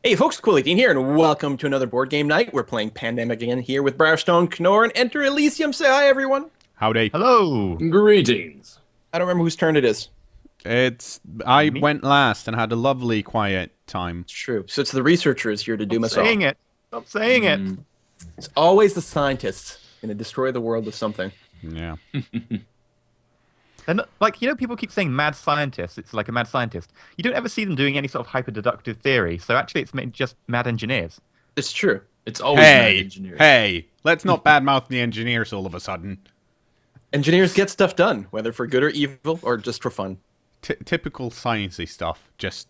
Hey folks, Cool18 here, and welcome to another board game night. We're playing Pandemic again here with Briarstone, cKnoor, and Enter Elysium. Say hi, everyone. Howdy. Hello. Greetings. I don't remember whose turn it is. I Me? went last and had a lovely quiet time. It's true. So it's the researchers here to doom us all. Saying it. Stop saying it. It's always the scientists going to destroy the world with something. Yeah. They're not, people keep saying mad scientists. It's like a mad scientist. You don't ever see them doing any sort of hyper-deductive theory. So actually, it's just mad engineers. It's true. It's always mad Hey, engineering. hey, let's not badmouth the engineers all of a sudden. Engineers get stuff done, whether for good or evil, or just for fun. Typical sciencey stuff, just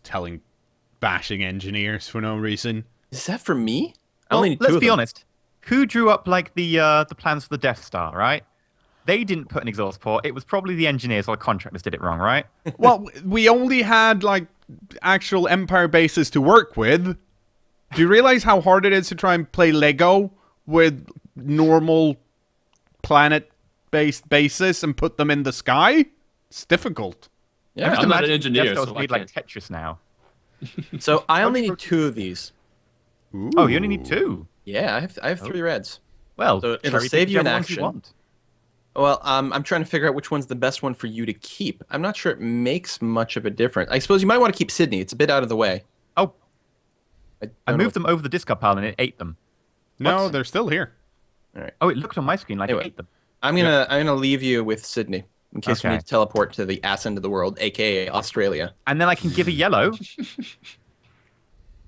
bashing engineers for no reason. Is that for me? I Well, only need two let's of be them. honest. Who drew up the plans for the Death Star, right? They didn't put an exhaust port. It was probably the engineers or the contractors did it wrong, right? Well, we only had, actual Empire bases to work with. Do you realize how hard it is to try and play Lego with normal planet-based bases and put them in the sky? It's difficult. Yeah. I'm not an Imagine engineer, Death Star's so I made like can't. Tetris now. So I only need two of these. Oh, you only need two. Yeah, I have three reds. Well, So it'll cherry save pick you an whichever ones you action. want. Well, I'm trying to figure out which one's the best one for you to keep. I'm not sure it makes much of a difference. I suppose you might want to keep Sydney. It's a bit out of the way. Oh, I don't know moved them over the discard pile and it ate them. No, What? they're still here. Oh, it looked on my screen like Anyway. it ate them. I'm gonna leave you with Sydney in case we Okay. need to teleport to the ass end of the world, aka Australia. And then I can give a yellow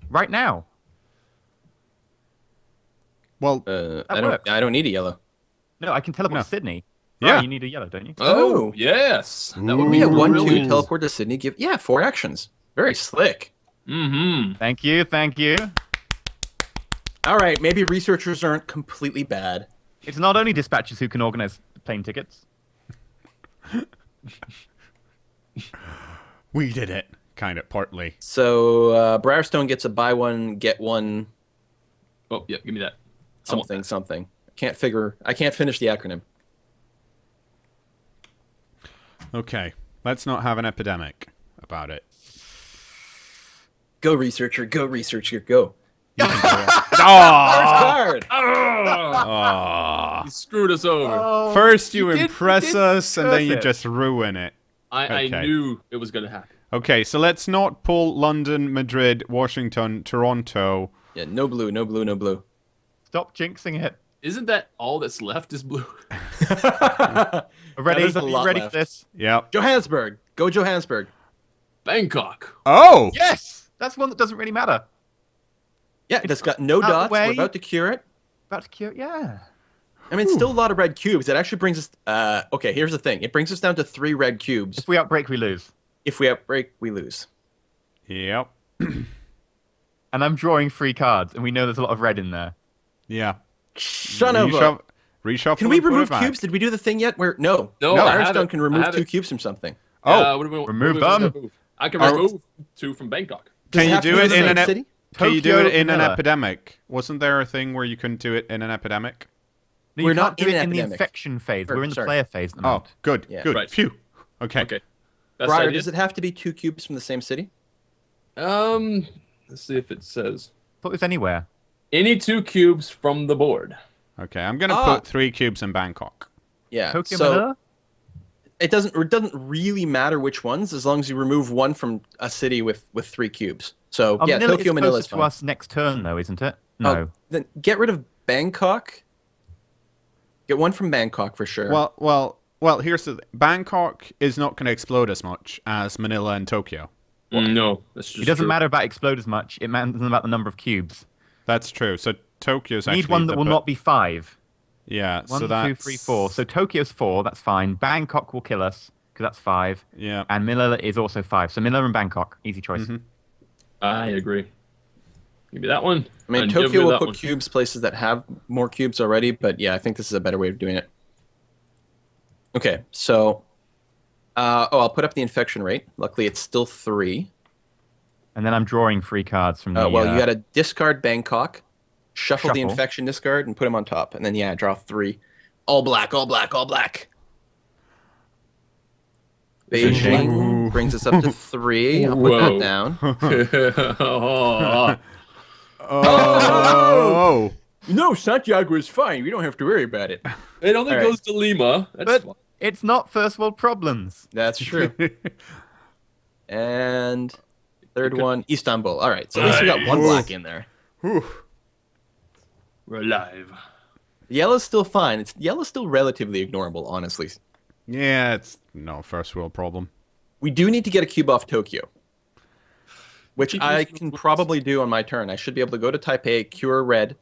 right now. Well, I don't need a yellow. No, I can teleport No. to Sydney. Yeah. Oh, you need a yellow, don't you? Oh. Yes. That would be Yeah, one, really two, teleport to Sydney. Give 4 actions. Very slick. Mm-hmm. Thank you, thank you. All right, maybe researchers aren't completely bad. It's not only dispatchers who can organize plane tickets. we did it. Kind of, partly. So Briarstone gets a buy one get one Oh, yeah, give me that. I want something something. I can't finish the acronym. Okay, let's not have an epidemic about it. Go researcher, go. Oh! Card. Oh. You screwed us over. First you You did- impress you did us, and then you perfect. just ruin it. I Okay. knew it was going to happen. Okay, so let's not pull London, Madrid, Washington, Toronto. Yeah, no blue. Stop jinxing it. Isn't that all that's left is blue? Ready? there's a Are you lot ready left. for this? Yep. Johannesburg. Go Johannesburg. Bangkok. Oh! Yes! That's one that doesn't really matter. Yeah, that's got no out the dots. We're way. about to cure it. About to cure, yeah. I mean, it's still a lot of red cubes. It actually brings us... okay, here's the thing. It brings us down to 3 red cubes. If we outbreak, we lose. If we outbreak, we lose. Yep. And I'm drawing 3 cards, and we know there's a lot of red in there. Yeah. Son of a... Reshuffle Can we and put it remove back. cubes? Did we do the thing yet? Where No. No, I have Firestone it. can I remove have 2 it. cubes from something. Oh, what do we, remove what do we them. remove? I can Are- remove 2 from Bangkok. Does Can you have to do be it the in same an city? Can you do Tokyo, it in an Manila. epidemic? Wasn't there a thing where you couldn't do it in an epidemic? No, We're you not can't do in it in the epidemic. infection phase. Or, We're in the sorry. player phase at the Oh, moment. good, Yeah. good. Right. Phew. Okay. Okay. Best Briar, idea? does it have to be 2 cubes from the same city? Let's see if it says. Thought it was anywhere. Any 2 cubes from the board. Okay, I'm gonna Ah. put 3 cubes in Bangkok. Yeah. Tokyo, so Manila? it doesn't really matter which ones as long as you remove one from a city with 3 cubes. So Oh, yeah, Manila Tokyo, is Manila closer is to fine. us next turn, though, isn't it? No. Oh, then get rid of Bangkok. Get one from Bangkok for sure. Well. Here's the thing. Bangkok is not gonna explode as much as Manila and Tokyo. No, that's just It doesn't true. matter about explode as much. It matters about the number of cubes. That's true. So Tokyo's You actually need one that will not be 5. Yeah. 1, so 2, that's 3, 4. So Tokyo's 4. That's fine. Bangkok will kill us because that's 5. yeah. And Manila is also 5. So Manila and Bangkok, easy choice. Mm-hmm. I agree. Give me that one. I mean, and give me Tokyo will that put one. cubes places that have more cubes already, but yeah, I think this is a better way of doing it. Okay, so I'll put up the infection rate. Luckily, it's still 3. And then I'm drawing 3 cards from the. Well, you got to discard Bangkok, shuffle the Shuffle. infection discard, and put them on top, and then yeah, draw 3. All black. Beijing brings us up to 3. I'll put that Whoa. down. no, Santiago is fine. We don't have to worry about it. It only All right. goes to Lima. That's But fine. it's not first world problems. That's true. And third one, Istanbul. All right, so at least we got one Nice. black in there. Whew. We're alive. Yellow's still fine. Yellow's still relatively ignorable, honestly. Yeah, it's no first world problem. We do need to get a cube off Tokyo, which Keep I using can those probably do on my turn. I should be able to go to Taipei, cure red,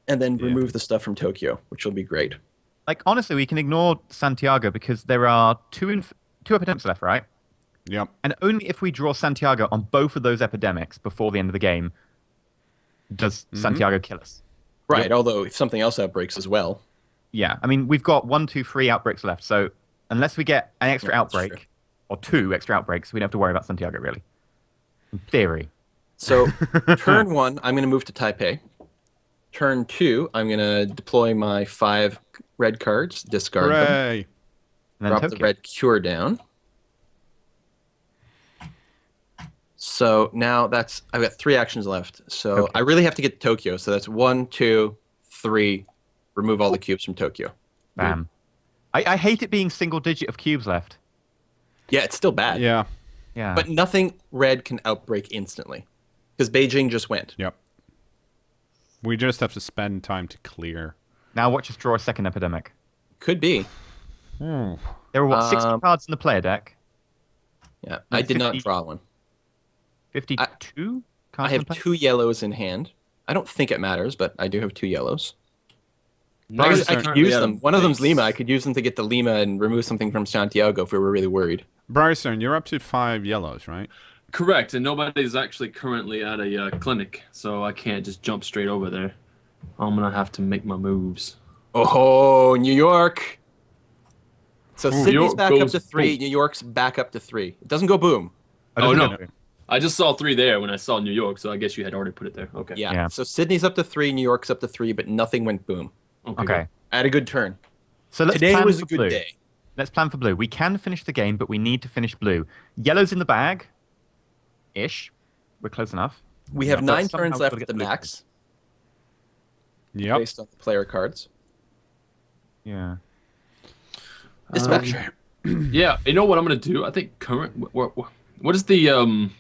and then remove the stuff from Tokyo, which will be great. Like, honestly, we can ignore Santiago because there are two epidemics left, right? Yep. And only if we draw Santiago on both of those epidemics before the end of the game does Santiago kill us. Right, although if something else outbreaks as well. Yeah, I mean, we've got 1, 2, 3 outbreaks left, so unless we get an extra Yeah, that's outbreak, true. or 2 extra outbreaks, we don't have to worry about Santiago, really. In theory. So, turn 1, I'm going to move to Taipei. Turn 2, I'm going to deploy my 5 red cards, discard them, Hooray! And then drop Tokyo. the red cure down. So now I've got 3 actions left. So Okay. I really have to get to Tokyo. So that's 1, 2, 3. Remove all the cubes from Tokyo. Bam. I hate it being single digit of cubes left. Yeah, it's still bad. Yeah. Yeah. But nothing red can outbreak instantly. Because Beijing just went. Yep. We just have to spend time to clear. Now watch us draw a second epidemic. Could be. Hmm. There were, 60 Um, cards in the player deck? Yeah, I did not 50 draw one. 52 I cards in have the player? 2 yellows in hand. I don't think it matters, but I do have 2 yellows. I Nice. could Currently use out them. of One of them's base. Lima. I could use them to get to Lima and remove something from Santiago if we were really worried. Bryson, you're up to 5 yellows, right? Correct, and nobody's actually currently at a clinic, so I can't just jump straight over there. I'm gonna have to make my moves. Oh, New York. So New Sydney's York back up goes to 3. boom. New York's back up to 3. It doesn't go boom. Oh, Oh, doesn't no. it? I just saw 3 there when I saw New York, so I guess you had already put it there. Okay. Yeah. Yeah. So Sydney's up to 3. New York's up to 3, but nothing went boom. Okay. good. I had a good turn. So let's Today plan was for a good blue. day. Let's plan for blue. We can finish the game, but we need to finish blue. Yellow's in the bag. Ish. We're close enough. We have Yeah, but 9 somehow turns we've left gotta at get the blue. max, Yep. based on the player cards. Yeah. Dispatch. Okay. Yeah, you know what I'm gonna do? I think what is the You have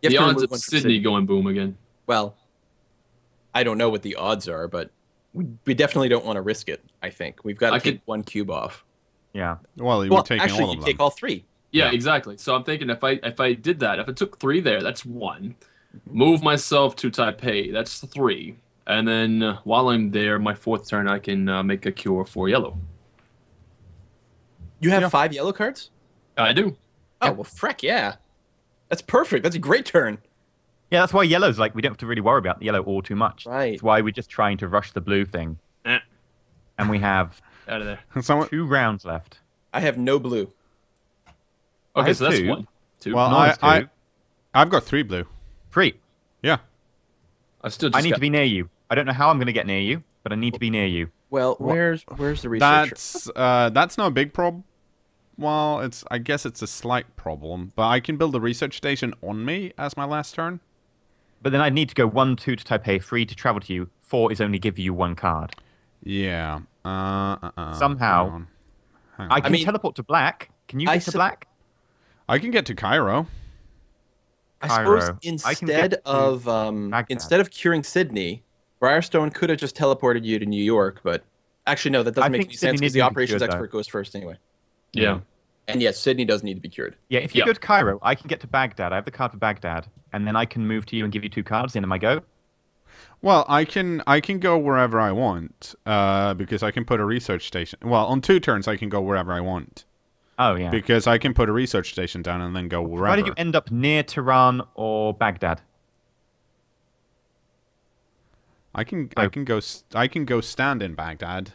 the to odds remove of one from Sydney going boom again? Well, I don't know what the odds are, but we definitely don't want to risk it, I think. We've got to I take could- 1 cube off. Yeah. Well, you're Well, taking actually, all you of take them. all 3. Yeah, Yeah. exactly. So I'm thinking if I did that, if I took 3 there, that's 1. Move myself to Taipei, that's 3. And then while I'm there, my 4th turn, I can make a cure for yellow. You have Yeah. 5 yellow cards? I do. Oh, well, freck, yeah. That's perfect. That's a great turn. Yeah, that's why yellow's like, we don't have to really worry about the yellow all too much. Right. That's why we're just trying to rush the blue thing. Eh, And we have out of there. Someone, 2 rounds left. I have no blue. Okay, have so that's 2. 1. 2. well, No, it's two. I've got 3 blue. 3. Yeah. I've still I just need got, to be near you. I don't know how I'm going to get near you, but I need to be near you. Well, where's the researcher? That's not a big problem. Well, I guess it's a slight problem, but I can build a research station on me as my last turn. But then I'd need to go 1, 2 to Taipei, 3 to travel to you, 4 is only give you 1 card. Yeah. Somehow. hang on. I can mean, teleport to black. Can you I get to sup- black? I can get to Cairo. I suppose Cairo. I can instead get to of Baghdad. instead of curing Sydney, Briarstone could have just teleported you to New York, but actually no, that I doesn't make think any Sydney sense because needs the to be operations cured, though. expert goes first anyway. yeah. And yes, Sydney does need to be cured. Yeah, if you Yeah. go to Cairo, I can get to Baghdad. I have the card for Baghdad, and then I can move to you and give you 2 cards. The end of my go. Well, I can go wherever I want because I can put a research station. Well, on 2 turns I can go wherever I want Oh yeah. because I can put a research station down and then go wherever. Why did you end up near Tehran or Baghdad? I can go stand in Baghdad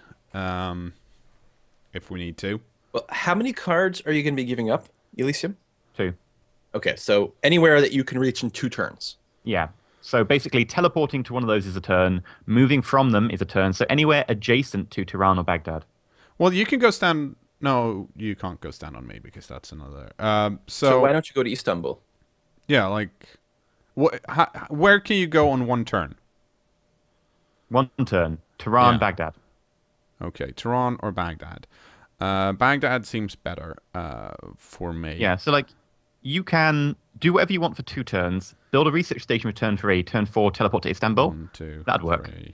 if we need to. Well, how many cards are you going to be giving up, Elysium? 2. Okay, so anywhere that you can reach in 2 turns. Yeah. So basically, teleporting to one of those is a turn. Moving from them is a turn. So anywhere adjacent to Tehran or Baghdad. Well, you can go stand. No, you can't go stand on me because that's another. So why don't you go to Istanbul? yeah, like, where can you go on 1 turn? One turn. Tehran, Yeah. Baghdad. Okay, Tehran or Baghdad. Baghdad seems better for me. Yeah, so like you can do whatever you want for 2 turns. Build a research station for turn 3. Turn 4, teleport to Istanbul. 1, 2, That'd work. 3.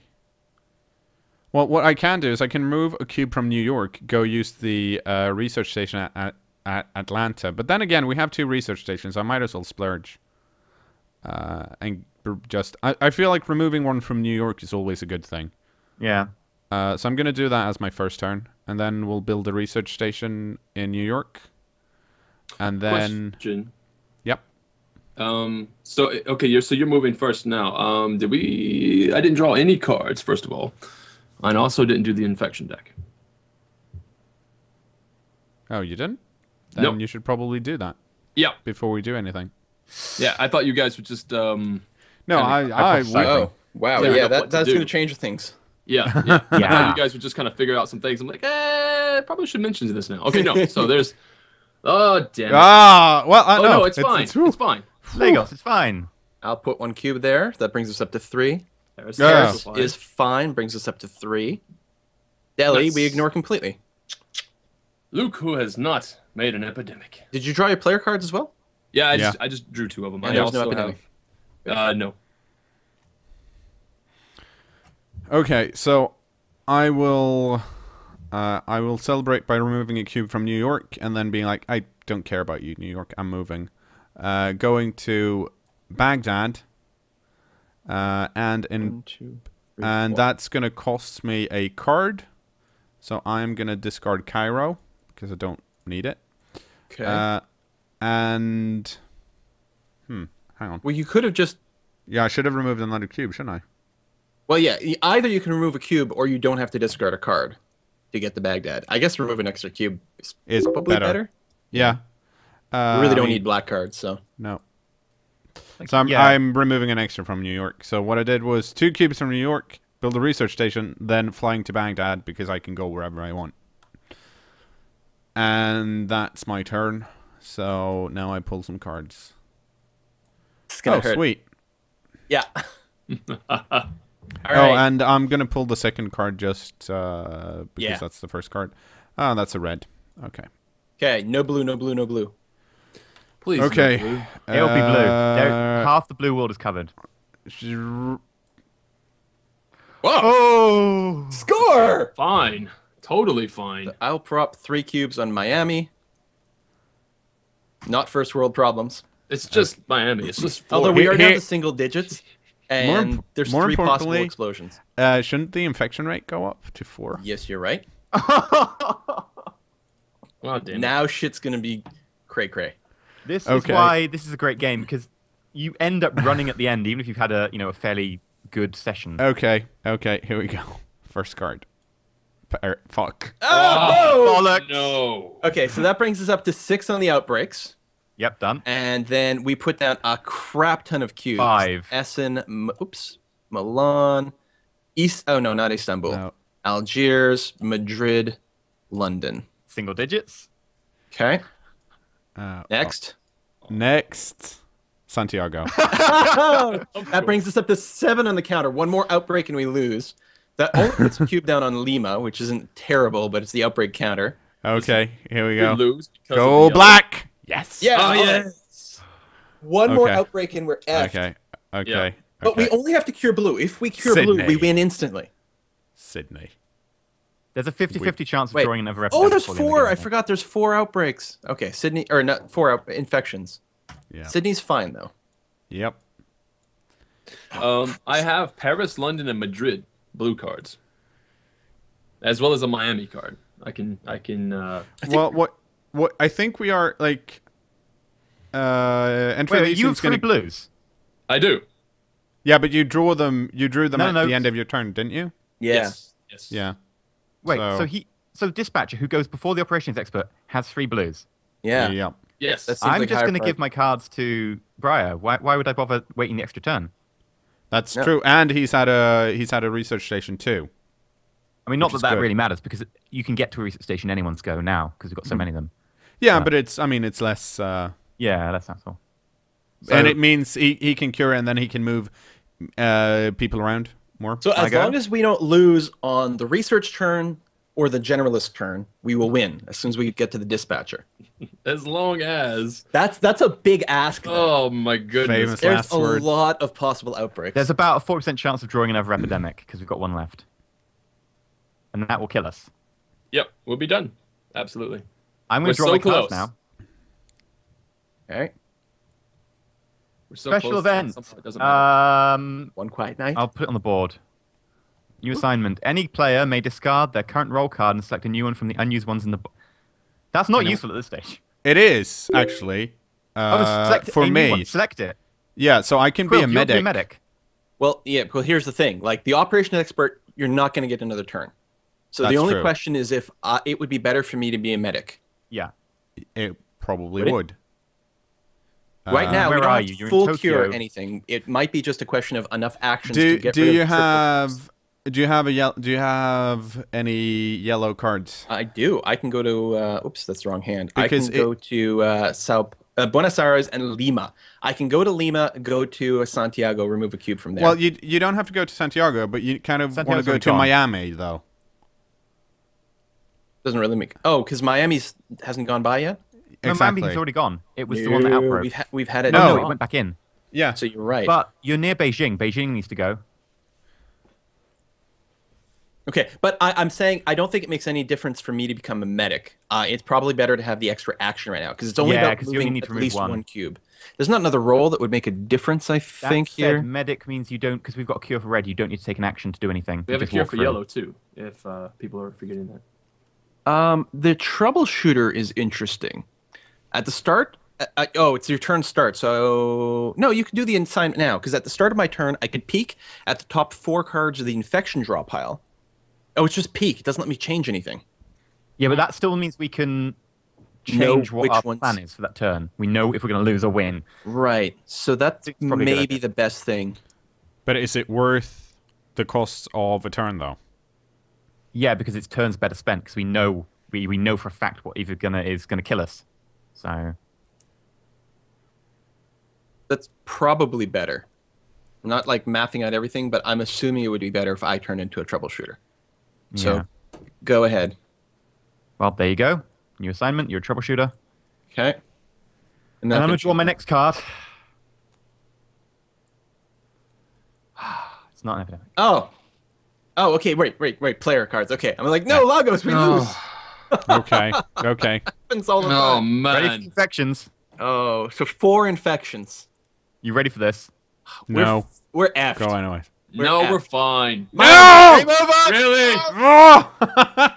Well, what I can do is I can remove a cube from New York, go use the research station at Atlanta. But then again, we have 2 research stations. I might as well splurge. And just... I feel like removing one from New York is always a good thing. Yeah. So I'm going to do that as my first turn. And then we'll build a research station in New York. And then... Question. Yep. So okay, you're moving first now. I didn't draw any cards, first of all. And also didn't do the infection deck. Oh, you didn't? Then Nope. you should probably do that Yeah. before we do anything. Yeah, I thought you guys would just No, Kinda- Oh, wow. Yeah, Yeah, what to that's do. going to change things. yeah. I Yeah. thought you guys would just kind of figure out some things. I'm like, probably should mention this now. Okay, no. So there's oh damn it. Ah, well, Oh no, no, it's fine. It's, It's fine. Lagos, it's fine. I'll put 1 cube there. That brings us up to 3. Paris Yeah. Is fine. Brings us up to 3. Delhi, Nice. we ignore completely. Luke, who has not made an epidemic. Did you draw your player cards as well? Yeah, Yeah. I just drew 2 of them. And I there was no also epidemic. have no. Okay, so I will celebrate by removing a cube from New York and then being like, I don't care about you, New York. I'm moving. Going to Baghdad, and 1, 2, 3, and 4. that's gonna cost me a card. So I'm gonna discard Cairo because I don't need it. Okay. And hang on. Well, you could have just... Yeah, I should have removed another cube, shouldn't I? Well, yeah, either you can remove a cube or you don't have to discard a card to get the Baghdad. I guess remove an extra cube Is probably better. Yeah. You really I don't mean, need black cards, so... No. Like, So yeah. I'm removing an extra from New York. So what I did was 2 cubes from New York, build a research station, then flying to Baghdad because I can go wherever I want. And that's my turn. So now I pull some cards. It's gonna Oh, hurt. sweet. Yeah. All Oh, right. and I'm going to pull the second card just because Yeah. that's the first card. Oh, that's a red. Okay. Okay, no blue, no blue, no blue. Please. Okay. no blue. It'll be blue. Half the blue world is covered. Whoa! Oh! Score! Fine. Totally fine. I'll prop 3 cubes on Miami. Not first world problems. It's just Miami. It's just 4. Although we are down Here- to single digits, and there's more 3 possible importantly- explosions. Shouldn't the infection rate go up to 4? Yes, you're right. Oh, damn it. Now shit's gonna be cray cray. This Okay. is why this is a great game, because you end up running at the end, even if you've had a fairly good session. Okay, here we go. First card. Fuck. Oh! bollocks. No. Okay, so that brings us up to 6 on the outbreaks, Yep, done. and then we put down a crap ton of cubes. 5. Essen, Milan, Oh no, not Istanbul. No. Algiers, Madrid, London. Single digits. Okay. Uh, Next. Next. Santiago. That brings us up to 7 on the counter. One more outbreak and we lose. That only puts a cube down on Lima, which isn't terrible, but it's the outbreak counter. Okay, here we We go. lose because Go of the black! Yes! Yeah. Oh, yes. One more Okay. outbreak and we're effed. Okay, okay. Yeah. But we okay. only have to cure blue. If we cure blue, we Sydney. win instantly. Sydney. There's a 50-50 chance of Wait. drawing another Oh, epidemic there's before the end of 4. the I game. forgot there's 4 outbreaks. Okay, Sydney, or not 4 infections. Yeah. Sydney's fine, though. Yep. I have Paris, London, and Madrid blue cards, as well as a Miami card. I can. Well, what I think we are like. Entry Wait, you have Lesion's 3 gonna. blues. I do. Yeah, but you drew them. You drew them No, at no. the end of your turn, didn't you? Yeah. Yes. Yes. Yeah. Wait, So- so Dispatcher, who goes before the operations expert, has 3 blues. Yeah. Yeah. Yes. That's- Seems I'm like just higher going to priority. give my cards to Briar. Why would I bother waiting the extra turn? That's Yeah. true, and he's had a research station too. I mean, not Which is that good. really matters, because you can get to a research station anyone's go now, because we've got so many of them. Yeah, Yeah. but it's less, Yeah, that's not all. and it means he can cure it, and then he can move people around More. So as go? long as we don't lose on the research turn or the generalist turn, we will win as soon as we get to the dispatcher. As long as. That's a big ask. Though. Oh my goodness. Famous There's last a words. lot of possible outbreaks. There's about a 40% chance of drawing another epidemic because we've got one left, and that will kill us. Yep, we'll be done. Absolutely. I'm going We're to draw so my cards close. now. Okay. We're so Special close that event. somehow it doesn't matter. One quiet night. I'll put it on the board. New assignment. Any player may discard their current roll card and select a new one from the unused ones in the. That's not useful at this stage. It is actually Select for a new me. one. Select it. Yeah, so I can Quill, be a you want to medic. be a medic. Well, yeah. Well, here's the thing. Like the operations expert, you're not going to get another turn. So the That's only true. question is if it would be better for me to be a medic. Yeah. It probably Would it? would. Right now, we where don't are have you? You're in full cure or Tokyo. anything. It might be just a question of enough actions to Do get do rid you of triple have kills. do you have any yellow cards? I do. I can go to. Oops, that's the wrong hand. Because I can go to Buenos Aires and Lima. I can go to Lima, go to Santiago, remove a cube from there. Well, you don't have to go to Santiago, but you kind of want to Santiago's go already to gone. Miami though. doesn't really make. Oh, because Miami's hasn't gone by yet. No, Exactly. Miami's already gone. It was the one that outbroke. We've had it. No. No, it went back in. Yeah. So you're right. But you're near Beijing. Beijing needs to go. Okay, but I'm saying I don't think it makes any difference for me to become a medic. It's probably better to have the extra action right now because it's only Yeah, about 'cause you only moving need at to remove least one. one cube. There's not another role that would make a difference, I That think, said, here. medic means you don't, because we've got a cure for red, you don't need to take an action to do anything. We You have a just cure walk for through. yellow too, if people are forgetting that. The troubleshooter is interesting. At the start, it's your turn start. So no, you can do the assignment now because at the start of my turn, I could peek at the top 4 cards of the infection draw pile. Oh, it's just peek. It doesn't let me change anything. Yeah, but that still means we can Know change what which our ones- plan is for that turn. We know if we're going to lose or win. Right. So that's It's probably a good maybe idea. the best thing. But is it worth the cost of a turn though? Yeah, because it's turns better spent because we know we know for a fact what either is gonna kill us. So That's probably better. I'm not like mapping out everything, but I'm assuming it would be better if I turned into a troubleshooter. So yeah. go ahead. Well, there you go. New assignment. You're a troubleshooter. Okay. And I'm gonna draw my next card. It's not an epidemic. Oh, okay. Wait. Player cards. Okay. I'm like, no, Lagos, we lose. Okay. Okay. Happens all the Oh time. Ready for man. infections? Oh, so 4 infections. You ready for this? No. We're effed. Go anyways. No, at- we're fine. No! Game over. Really? Oh!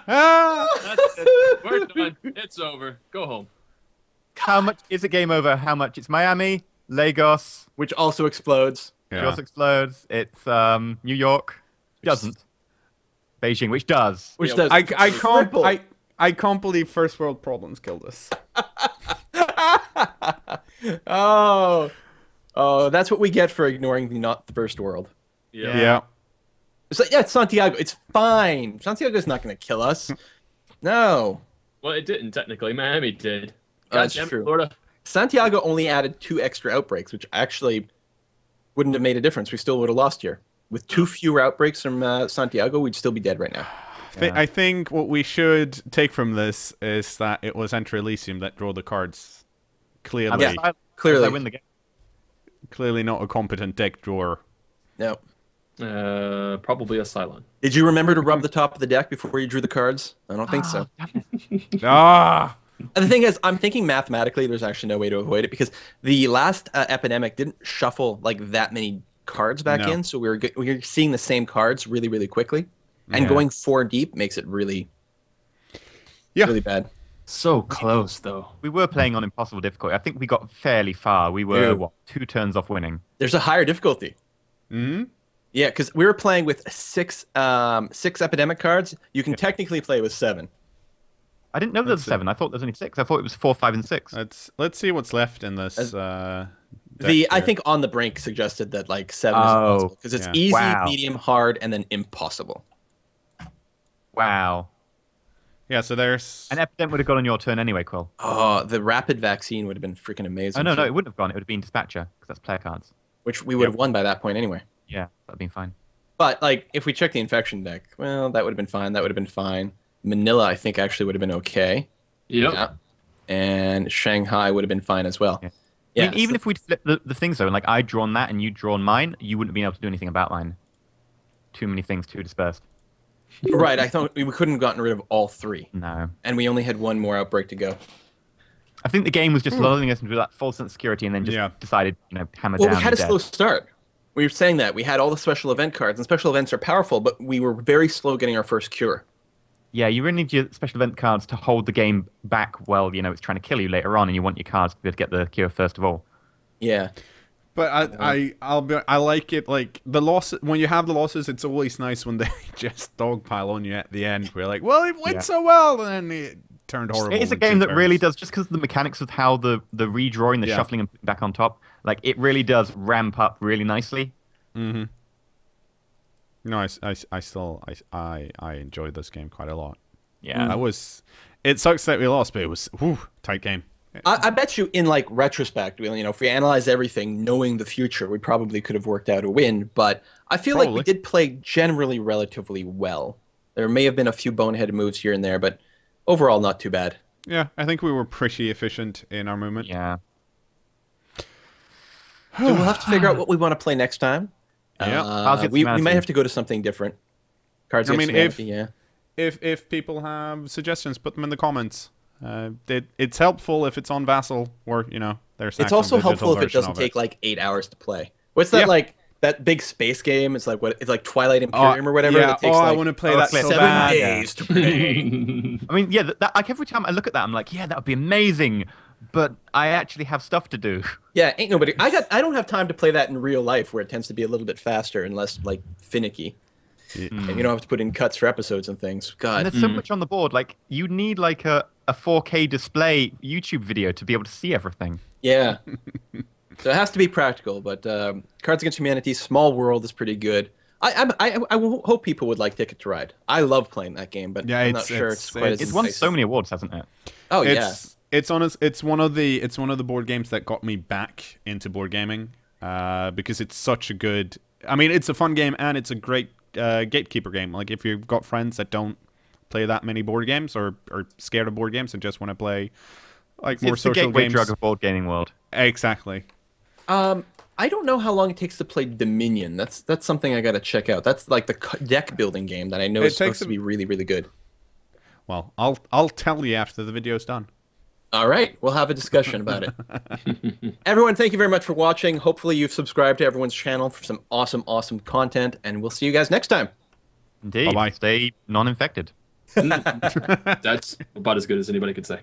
That's it. We're done. It's over. Go home. How much is it? Game over. How much? It's Miami, Lagos. Which also explodes. Which Yeah. also explodes. It's New York. Doesn't. Beijing, which does. Which Yeah, does. Triple. I can't believe first world problems killed us. Oh, that's what we get for ignoring the not the first world. Yeah. Yeah. It's Santiago. It's fine. Santiago's not going to kill us. No. Well, it didn't technically. Miami did. That's Goddamn it, true. Florida. Santiago only added 2 extra outbreaks, which actually wouldn't have made a difference. We still would have lost here. With 2 fewer outbreaks from Santiago, we'd still be dead right now. I think what we should take from this is that it was Enter Elysium that drew the cards. Clearly, Yeah. I Clearly. win the game. clearly not a competent deck drawer. No. Probably a Cylon. Did you remember to rub the top of the deck before you drew the cards? I don't think so. Ah, And the thing is, I'm thinking mathematically, there's actually no way to avoid it because the last Epidemic didn't shuffle like that many cards back No. in, so we were seeing the same cards really, really quickly, and Yeah. going 4 deep makes it really, Yeah. really bad. So close, though. We were playing on impossible difficulty. I think we got fairly far. We were, Dude. what, 2 turns off winning. There's a higher difficulty. hmm Yeah, because we were playing with six Epidemic cards. You can technically play with 7. I didn't know there was Let's see. 7. I thought there was only 6. I thought it was 4, 5, and 6. let's see what's left in this. I deck here. think On the Brink suggested that like 7 is Oh, impossible because it's yeah. easy, Wow. medium, hard, and then impossible. Wow. Yeah, so there's. An epidemic would have gone on your turn anyway, Quill. Oh, the rapid vaccine would have been freaking amazing. Oh, no, too, it wouldn't have gone. It would have been Dispatcher, because that's player cards. which we would have won by that point anyway. Yeah, that would have been fine. But like, if we check the infection deck, well, that would have been fine. That would have been fine. Manila, I think, actually would have been okay. Yep. Yeah. And Shanghai would have been fine as well. Yeah. Yeah. I mean, even if we'd flipped the things though, and like I'd drawn that and you'd drawn mine, you wouldn't have been able to do anything about mine. Too many things, too dispersed. Right. I thought we couldn't have gotten rid of all three. No. And we only had one more outbreak to go. I think the game was just lulling us into that false sense of security and then just decided, hammer Well, down. we had a dead. slow start. We were saying that. We had all the special event cards, and special events are powerful, but we were very slow getting our first cure. Yeah, you really need your special event cards to hold the game back while, it's trying to kill you later on, and you want your cards to be able to get the cure first of all. Yeah. But I like it, like the loss when you have the losses. It's always nice when they just dogpile on you at the end. We're like, well, it went so well, and then it turned horrible. It is a game that really does, just because of the mechanics of how the redrawing, the shuffling, and putting back on top. Like it really does ramp up really nicely. Mm-hmm. No, I enjoyed this game quite a lot. Yeah, It sucks that we lost, but it was tight game. I bet you in like retrospect, if we analyze everything, knowing the future, we probably could have worked out a win. But I feel like we did play generally relatively well. There may have been a few boneheaded moves here and there, but overall not too bad. Yeah, I think we were pretty efficient in our movement. Yeah. So we'll have to figure out what we want to play next time. Yeah. We might have to go to something different. Cards Against Humanity, if people have suggestions, put them in the comments. It's helpful if it's on Vassal or there's. It's also helpful if it doesn't take like 8 hours to play. What's that like? That big space game? It's like what? It's like Twilight Imperium or whatever. Yeah. That takes I want to play that so 7 bad. days to play. I mean, yeah. Like every time I look at that, I'm like, yeah, that would be amazing. But I actually have stuff to do. Yeah, ain't nobody. I don't have time to play that in real life, where it tends to be a little bit faster and less like finicky. And you don't have to put in cuts for episodes and things. God, And there's so much on the board. Like you need like a 4K display YouTube video to be able to see everything. Yeah. So it has to be practical. But Cards Against Humanity, Small World is pretty good. I hope people would like Ticket to Ride. I love playing that game, but I'm not sure it's quite as It's won so many awards, hasn't it? Oh yeah. It's one of the board games that got me back into board gaming because it's such a good. I mean, it's a fun game and it's a great gatekeeper game. Like if you've got friends that don't play that many board games or are scared of board games and just want to play like more social gateway games. drug of board gaming world. Exactly. I don't know how long it takes to play Dominion. That's something I got to check out. That's like the deck building game that I know is supposed to be really, really good. Well, I'll tell you after the video's done. All right, we'll have a discussion about it. Everyone, thank you very much for watching. Hopefully you've subscribed to everyone's channel for some awesome, awesome content, and we'll see you guys next time. Indeed. Bye-bye. Stay non-infected. That's about as good as anybody could say.